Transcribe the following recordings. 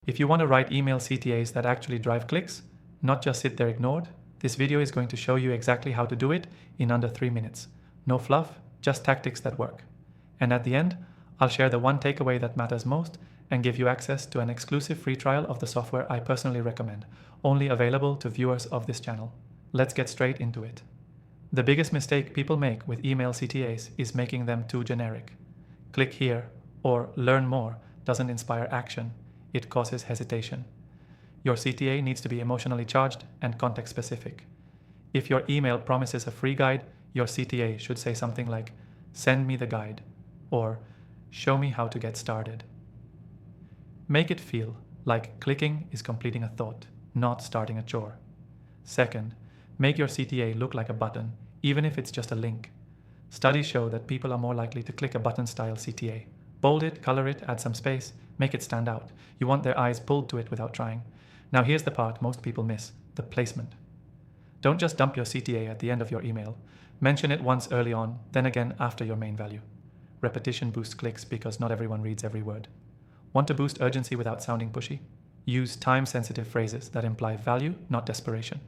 If you want to write email CTAs that actually drive clicks, not just sit there ignored, this video is going to show you exactly how to do it in under 3 minutes. No fluff, just tactics that work. And at the end, I'll share the one takeaway that matters most and give you access to an exclusive free trial of the software I personally recommend, only available to viewers of this channel. Let's get straight into it. The biggest mistake people make with email CTAs is making them too generic. Click here or learn more doesn't inspire action, it causes hesitation. Your CTA needs to be emotionally charged and context specific. If your email promises a free guide, your CTA should say something like, "Send me the guide," or "Show me how to get started." Make it feel like clicking is completing a thought, not starting a chore. Second, make your CTA look like a button, even if it's just a link. Studies show that people are more likely to click a button-style CTA. Bold it, color it, add some space, make it stand out. You want their eyes pulled to it without trying. Now here's the part most people miss, the placement. Don't just dump your CTA at the end of your email. Mention it once early on, then again after your main value. Repetition boosts clicks because not everyone reads every word. Want to boost urgency without sounding pushy? Use time-sensitive phrases that imply value, not desperation.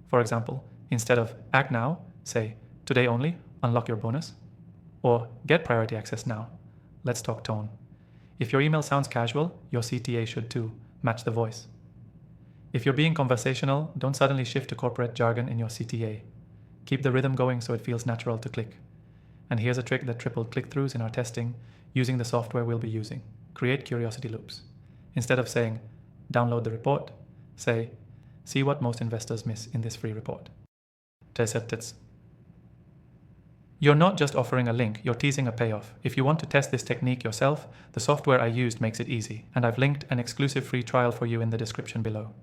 For example, instead of "act now," say "today only, unlock your bonus," or "get priority access now. Let's talk tone." If your email sounds casual, your CTA should too. Match the voice. If you're being conversational, don't suddenly shift to corporate jargon in your CTA. Keep the rhythm going so it feels natural to click. And here's a trick that tripled click-throughs in our testing using the software we'll be using. Create curiosity loops. Instead of saying, "Download the report," say, "See what most investors miss in this free report." You're not just offering a link, you're teasing a payoff. If you want to test this technique yourself, the software I used makes it easy, and I've linked an exclusive free trial for you in the description below.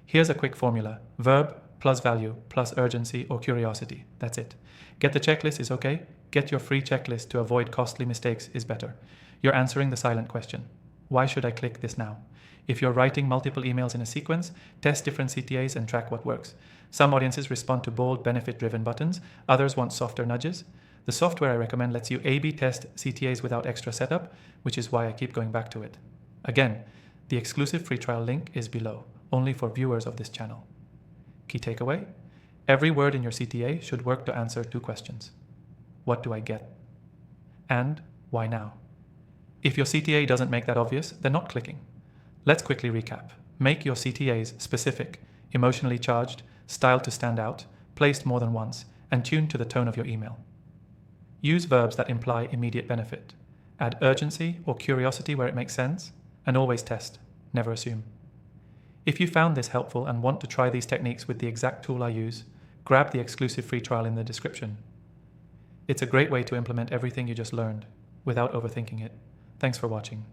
Here's a quick formula: verb plus value plus urgency or curiosity. That's it. Get the checklist is okay. Get your free checklist to avoid costly mistakes is better. You're answering the silent question. Why should I click this now? If you're writing multiple emails in a sequence, test different CTAs and track what works. Some audiences respond to bold, benefit-driven buttons. Others want softer nudges. The software I recommend lets you A/B test CTAs without extra setup, which is why I keep going back to it. Again, the exclusive free trial link is below, only for viewers of this channel. Key takeaway: every word in your CTA should work to answer 2 questions. What do I get? And why now? If your CTA doesn't make that obvious, then not clicking. Let's quickly recap. Make your CTAs specific, emotionally charged, styled to stand out, placed more than once, and tuned to the tone of your email. Use verbs that imply immediate benefit. Add urgency or curiosity where it makes sense, and always test, never assume. If you found this helpful and want to try these techniques with the exact tool I use, grab the exclusive free trial in the description. It's a great way to implement everything you just learned without overthinking it. Thanks for watching.